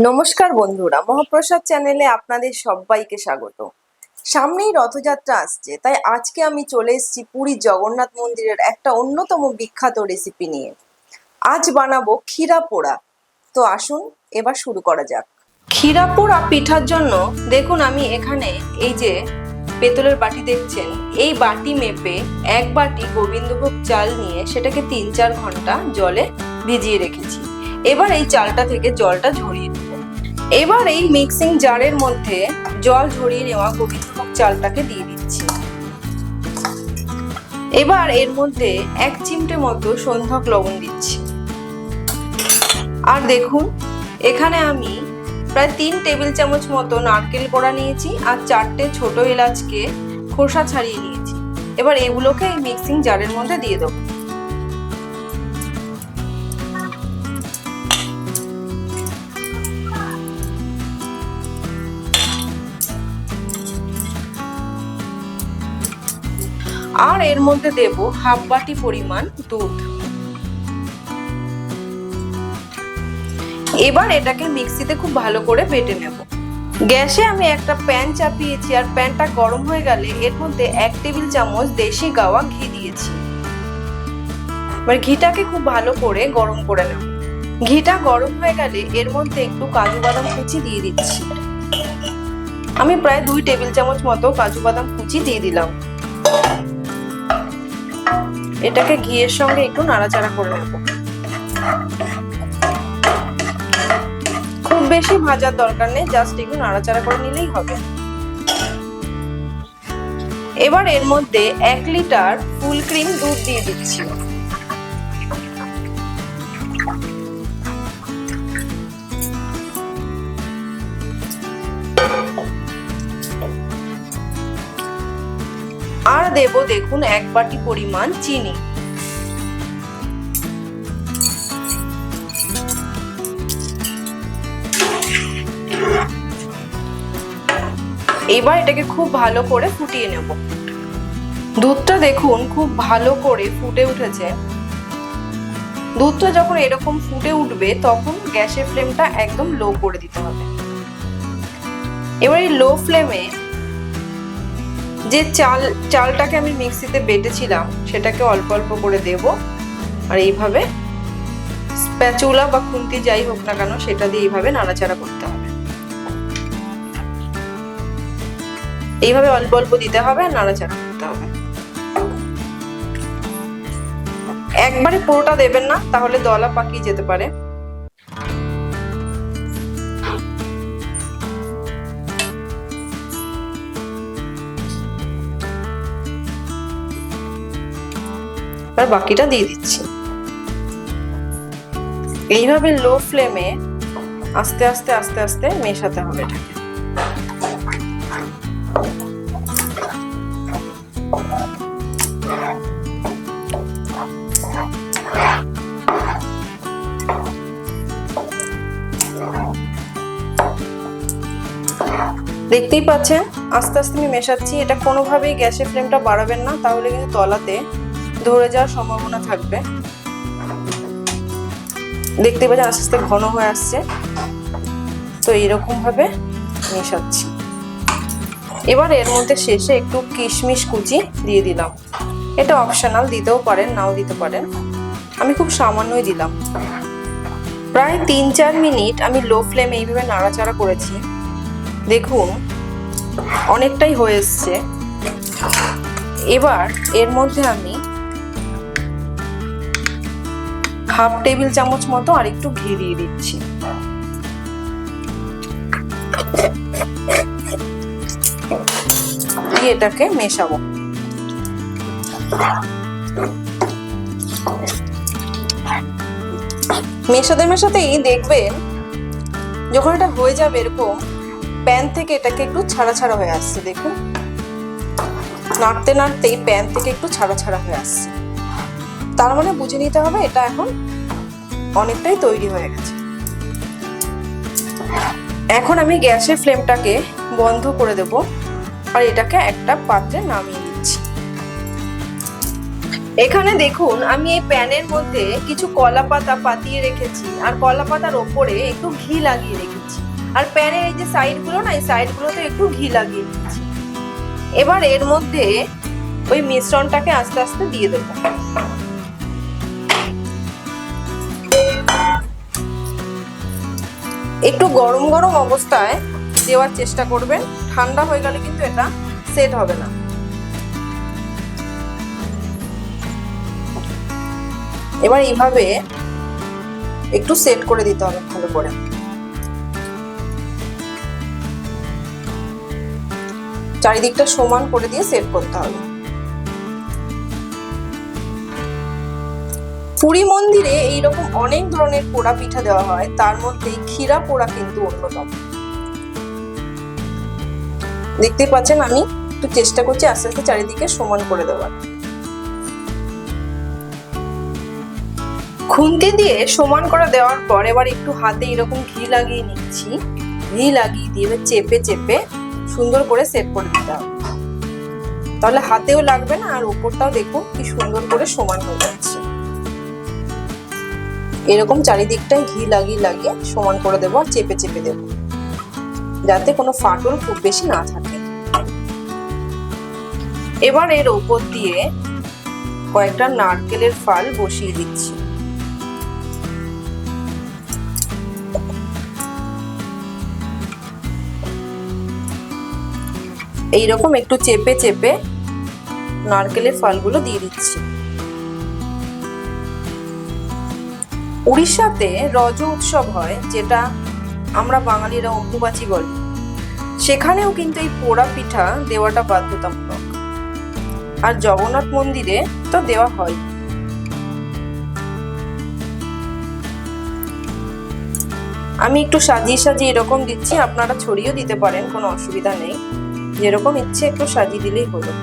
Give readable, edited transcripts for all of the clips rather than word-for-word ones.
নমস্কার বন্ধুরা, মহাপ্রসাদ চ্যানেলে আপনাদের সবাইকে স্বাগত। সামনেই রথযাত্রা আসছে, তাই আজকে আমি চলে এসেছি পুরী জগন্নাথ মন্দিরের একটা অন্যতম বিখ্যাত রেসিপি নিয়ে। আজ বানাবো ক্ষীরা পোড়া। তো আসুন এবার শুরু করা যাক। ক্ষীরা পোড়া পিঠার জন্য দেখুন আমি এখানে এই যে পেতলের বাটি দেখছেন, এই বাটি মেপে এক বাটি গোবিন্দভোগ চাল নিয়ে সেটাকে ৩-৪ ঘন্টা জলে ভিজিয়ে রেখেছি। এবার এই চালটা থেকে জলটা ঝরিয়ে নেব। এবার এই মিক্সিং জারের মধ্যে জল ঝরিয়ে নেওয়া গোবিন্দভোগ চালটাকে দিয়ে দিচ্ছি। এবার এর মধ্যে ১ চিমটে মতো সন্ধক লবণ দিচ্ছি। আর দেখুন এখানে আমি প্রায় ৩ টেবিল চামচ মতো নারকেল কোড়া নিয়েছি আর ৪টে ছোট এলাচকে খোসা ছাড়িয়ে নিয়েছি। এবার এগুলোকে এই মিক্সিং জারের মধ্যে দিয়ে দেবো। আর এর মধ্যে দেব হাফ বাটি পরিমাণ দুধ। এবার এটাকে মিক্সিতে খুব ভালো করে বেটে নেব। গ্যাসে আমি একটা প্যান চাপিয়েছি আর প্যানটা গরম হয়ে গেলে এর মধ্যে ১ টেবিল চামচ দেশি গাওয়া ঘি দিয়েছি। এবার ঘিটাকে খুব ভালো করে গরম করে নেব। ঘিটা গরম হয়ে গেলে এর মধ্যে একটু কাজু বাদাম কুচি দিয়ে দিচ্ছি। আমি প্রায় ২ টেবিল চামচ মতো কাজু বাদাম কুচি দিয়ে দিলাম। এটাকে ঘিয়ের সঙ্গে একটু নাড়াচাড়া করে নেব। খুব বেশি ভাজার দরকার নেই, জাস্ট একটু নাড়াচাড়া করে নিলেই হবে। এবার এর মধ্যে ১ লিটার ফুল ক্রিম দুধ দিয়ে দিচ্ছি। আর দেব দেখুন ১ বাটি পরিমাণ চিনি। এবার এটাকে খুব ভালো করে ফুটিয়ে নেব। দুধটা দেখুন খুব ভালো করে ফুটে উঠেছে। দুধটা যখন এরকম ফুটে উঠবে তখন গ্যাসের ফ্লেমটা একদম লো করে দিতে হবে। এবার এই লো ফ্লেমে যে চালটাকে আমি মিক্সিতে বেটেছিলাম সেটাকে অল্প অল্প করে দেব। আর এইভাবে স্প্যাচুলা বা খুন্তি যাই হোক না কেন সেটা দিয়ে এইভাবে নাড়াচাড়া করতে হবে। এইভাবে অল্প অল্প দিতে হবে আর নাড়াচাড়া করতে হবে। একবারে পুরোটা দেবেন না, তাহলে দলা পাকিয়ে যেতে পারে। আর বাকিটা দিয়ে দিচ্ছি। এইভাবে লো ফ্লেমে আস্তে আস্তে আস্তে আস্তে মেশাতে হবে এটাকে। দেখতেই পাচ্ছেন আস্তে আস্তে আমি মেশাচ্ছি। এটা কোনোভাবেই গ্যাসের ফ্লেমটা বাড়াবেন না, তাহলে কিন্তু তলাতে ধরে যাওয়ার সম্ভাবনা থাকবে। দেখতে পাচ্ছেন আস্তে আস্তে ঘন হয়ে আসছে। তো এইরকম ভাবে মেশাচ্ছি। এবার এর মধ্যে শেষে একটু কিশমিশ কুচি দিয়ে দিলাম। এটা অপশনাল, দিতেও পারেন নাও দিতে পারেন। আমি খুব সামান্যই দিলাম। প্রায় ৩-৪ মিনিট আমি লো ফ্লেমে এইভাবে নাড়াচাড়া করেছি। দেখুন অনেকটাই হয়ে এসছে। এবার এর মধ্যে আমি হাফ টেবিল চামচ মতো আর একটু ঘি দিয়ে দিচ্ছি। দিয়ে এটাকে মেশাবো। মেশাতে মেশাতেই দেখবেন যখন এটা হয়ে যাবে এরকম প্যান থেকে এটাকে একটু ছাড়া ছাড়া হয়ে আসছে। দেখুন নাড়তে নাড়তেই প্যান থেকে একটু ছাড়া ছাড়া হয়ে আসছে। তার মানে বুঝে নিতে হবে এটা এখন অনেকটাই তৈরি হয়ে গেছে। এখন আমি গ্যাসের ফ্লেমটাকে বন্ধ করে দেব আর এটাকে একটা পাত্রে নামিয়ে দিচ্ছি। এখানে দেখুন আমি এই প্যানের মধ্যে কিছু কলা পাতা পাতিয়ে রেখেছি, আর কলা পাতার ওপরে একটু ঘি লাগিয়ে রেখেছি, আর প্যানের এই যে সাইড গুলো না, এই সাইড গুলোতে একটু ঘি লাগিয়ে দিচ্ছি। এবার এর মধ্যে ওই মিশ্রণটাকে আস্তে আস্তে দিয়ে দেবো। একটু গরম গরম অবস্থায় দেওয়ার চেষ্টা করবেন, ঠান্ডা হয়ে গেলে কিন্তু এটা সেট হবে না। এবার এইভাবে একটু সেট করে দিতে হবে ভালো করে। চারিদিকটা সমান করে দিয়ে সেট করতে হবে। পুরী মন্দিরে এইরকম অনেক ধরনের পোড়া পিঠা দেওয়া হয়, তার মধ্যে ক্ষীরা পোড়া কিন্তু অন্যতম। দেখতে পাচ্ছেন আমি একটু চেষ্টা করছি আস্তে আস্তে চারিদিকে সমান করে দেওয়ার। খুন্তি দিয়ে সমান করে দেওয়ার পর এবার একটু হাতে এরকম ঘি লাগিয়ে নিচ্ছি। ঘি লাগিয়ে দিয়ে চেপে চেপে সুন্দর করে সেট করে দিতে হবে, তাহলে হাতেও লাগবে না, আর উপরটাও দেখুন কি সুন্দর করে সমান হয়ে যাচ্ছে। এরকম চারিদিকটাই ঘি লাগিয়ে লাগিয়ে সমান করে দেবো, আর চেপে চেপে দেবো যাতে কোনো ফাটল খুব বেশি না থাকে। এবার এর উপর দিয়ে কয়েকটা নারকেলের ফাল বসিয়ে দিচ্ছি। এইরকম একটু চেপে চেপে নারকেলের ফালগুলো দিয়ে দিচ্ছি। উড়িষ্যাতে রজ উৎসব হয়, যেটা আমরা বাঙালিরা অম্বুবাচী বলি, সেখানেও কিন্তু এই পোড়া পিঠা দেওয়াটা বাধ্যতামূলক, আর জগন্নাথ মন্দিরে তো দেওয়া হয়। আমি একটু সাজিয়ে সাজিয়ে এরকম দিচ্ছি, আপনারা ছড়িয়েও দিতে পারেন, কোনো অসুবিধা নেই, যেরকম ইচ্ছে একটু সাজিয়ে দিলেই হলো।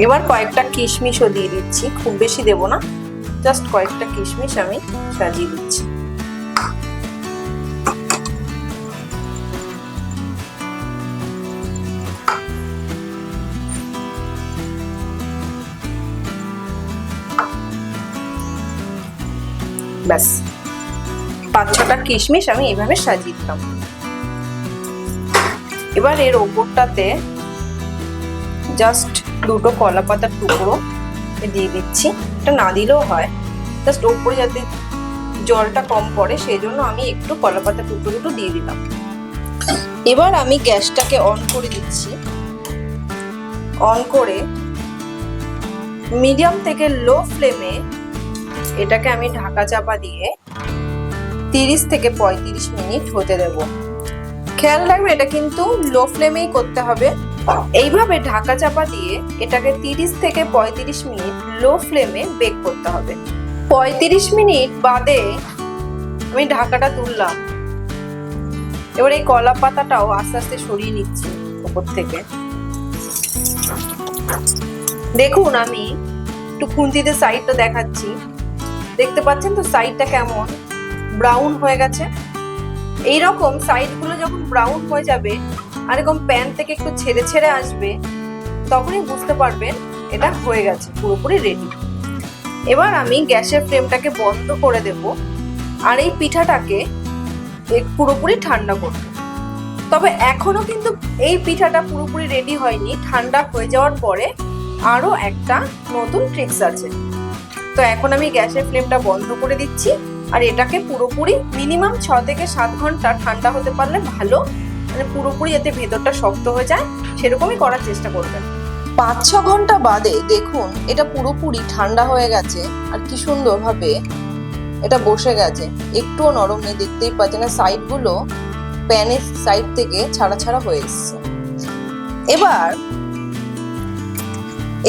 এবার কয়েকটা কিশমিশও দিয়ে দিচ্ছি, খুব বেশি দেব না, জাস্ট কয়েকটা কিশমিশ আমি সাজিয়ে দিচ্ছি। ব্যাস 5-6টা কিশমিশ আমি এইভাবে সাজিয়ে দিলাম। এবার এর ওপরটাতে জাস্ট দুটো কলা পাতার টুকরো দিয়ে দিচ্ছি, এটা না দিলেও হয়, জাস্ট ওপরে যাতে জলটা কম পড়ে সেই জন্য আমি একটু কলা পাতার টুকরো দুটো দিয়ে দিলাম। এবার আমি গ্যাসটাকে অন করে দিচ্ছি। অন করে মিডিয়াম থেকে লো ফ্লেমে এটাকে আমি ঢাকা চাপা দিয়ে 30 থেকে 35 মিনিট হতে দেব। খেয়াল রাখবে এটা কিন্তু লো ফ্লেমেই করতে হবে। এইভাবে ঢাকা চাপা দিয়ে এটাকে 30 থেকে 35 মিনিট লো ফ্লেমে বেক করতে হবে। 35 মিনিট বাদে আমি ঢাকাটা তুললাম। এবার এই কলা পাতাটাও আস্তে আস্তে সরিয়ে নিচ্ছি উপর থেকে। দেখুন আমি একটু খুন্তিতে সাইডটা দেখাচ্ছি, দেখতে পাচ্ছেন তো সাইডটা কেমন ব্রাউন হয়ে গেছে। এইরকম সাইডগুলো যখন ব্রাউন হয়ে যাবে আর এরকম প্যান থেকে একটু ছেড়ে ছেড়ে আসবে, তখনই বুঝতে পারবেন এটা হয়ে গেছে, পুরোপুরি রেডি। এবার আমি গ্যাসের ফ্লেমটাকে বন্ধ করে দেব, আর এই পিঠাটাকে পুরোপুরি ঠান্ডা করব। তবে এখনো কিন্তু এই পিঠাটা পুরোপুরি রেডি হয়নি, ঠান্ডা হয়ে যাওয়ার পরে আরো একটা নতুন ট্রিক্স আছে। তো এখন আমি গ্যাসের ফ্লেমটা বন্ধ করে দিচ্ছি, আর এটাকে পুরোপুরি মিনিমাম 6 থেকে 7 ঘন্টা ঠান্ডা হতে পারলে ভালো, মানে পুরোপুরি যাতে ভেতরটা শক্ত হয়ে যায় সেরকমই করার চেষ্টা করবেন। 5-6 ঘন্টা বাদে দেখুন এটা পুরোপুরি ঠান্ডা হয়ে গেছে, আর কি সুন্দরভাবে এটা বসে গেছে, একটুও নরম নেই, দেখতেই পাচ্ছেন না সাইডগুলো প্যানের সাইড থেকে ছাড়া ছাড়া হয়ে এসছে। এবার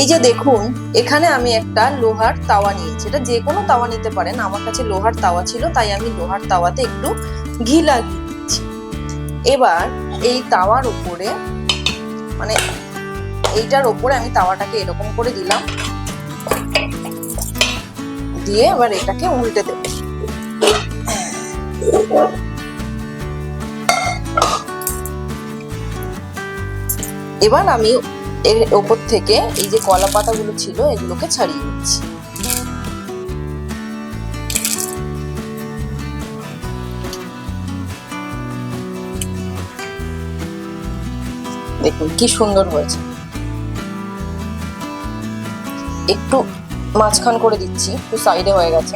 এই যে দেখুন, এখানে আমি একটা লোহার তাওয়া নিয়েছি। এটা যে কোনো তাওয়া নিতে পারেন, আমার কাছে লোহার তাওয়া ছিল তাই আমি লোহার তাওয়াতে একটু ঘি লাগিয়ে দিচ্ছি। এবার এই তাওয়ার উপরে, মানে এইটার উপরে আমি তাওয়াটাকে এরকম করে দিলাম, দিয়ে এবার এটাকে উল্টে দেব। এবার আমি এর ওপর থেকে এই যে কলা পাতাগুলো ছিল এগুলোকে ছাড়িয়ে নিচ্ছি। দেখুন কি সুন্দর হয়েছে। একটু মাঝখান করে দিচ্ছি, একটু সাইডে হয়ে গেছে।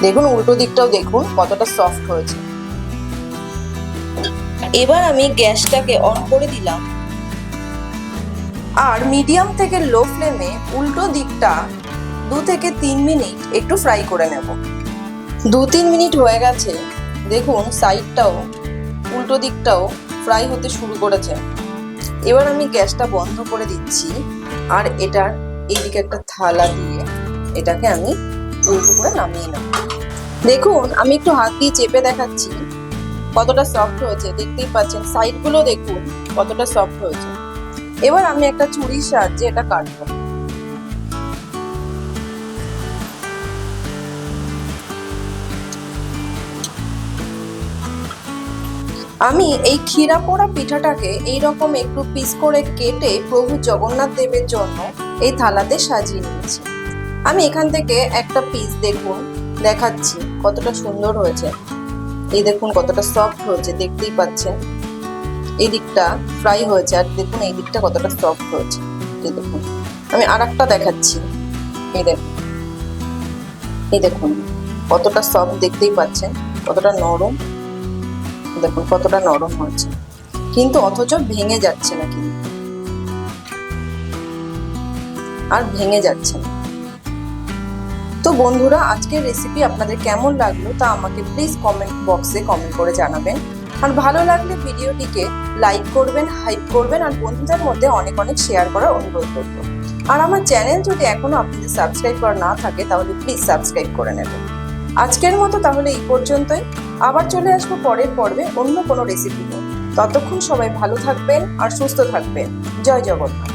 দেখুন উল্টো দিকটাও দেখুন কতটা সফট হয়েছে। এবার আমি গ্যাসটাকে অন করে দিলাম আর মিডিয়াম থেকে লো ফ্লেমে উল্টো দিকটা 2 থেকে 3 মিনিট একটু ফ্রাই করে নেব। 2-3 মিনিট হয়ে গেছে, দেখুন সাইডটাও উল্টো দিকটাও ফ্রাই হতে শুরু করেছে। এবার আমি গ্যাসটা বন্ধ করে দিচ্ছি আর এটার এইদিকে একটা থালা দিয়ে এটাকে আমি উল্টো করে নামিয়ে নেব। দেখুন আমি একটু হাত দিয়ে চেপে দেখাচ্ছি কতটা সফট হয়েছে, দেখতেই পাচ্ছেন সাইডগুলো দেখুন কতটা সফট হয়েছে। এবার আমি একটা ছুরির সাহায্যে এটা কাটবো। আমি এই ক্ষীরা পোড়া পিঠাটাকে এইরকম একটু পিস করে কেটে প্রভু জগন্নাথ দেবের জন্য এই থালাতে সাজিয়ে নিয়েছি। আমি এখান থেকে একটা পিস দেখুন দেখাচ্ছি কতটা সুন্দর হয়েছে। এই দেখুন কতটা সফট হয়েছে, দেখতেই পাচ্ছেন। এই দিকটা ফ্রাই হয়েছে আর দেখুন এই দিকটা কতটা সফট হয়েছে। এই দেখুন আমি আর একটা দেখাচ্ছি। এই দেখুন, এই দেখুন কতটা সফট, দেখতেই পাচ্ছেন কতটা নরম। দেখুন কতটা নরম হয়েছে, কিন্তু অথচ ভেঙে যাচ্ছে না, কিন্তু আর ভেঙে যাচ্ছে না। তো বন্ধুরা আজকের রেসিপি আপনাদের কেমন লাগলো তা আমাকে প্লিজ কমেন্ট বক্সে কমেন্ট করে জানাবেন। আর ভালো লাগলে ভিডিওটিকে লাইক করবেন, হাইপ করবেন আর বন্ধুদের মধ্যে অনেক অনেক শেয়ার করার অনুরোধ করব। আর আমার চ্যানেল যদি এখনো আপনাদের সাবস্ক্রাইব করা না থাকে তাহলে প্লিজ সাবস্ক্রাইব করে নেবেন। আজকের মতো তাহলে এই পর্যন্তই। আবার চলে আসবো পরের পর্বে অন্য কোনো রেসিপি নিয়ে। ততক্ষণ সবাই ভালো থাকবেন আর সুস্থ থাকবেন। জয় জগন্নাথ।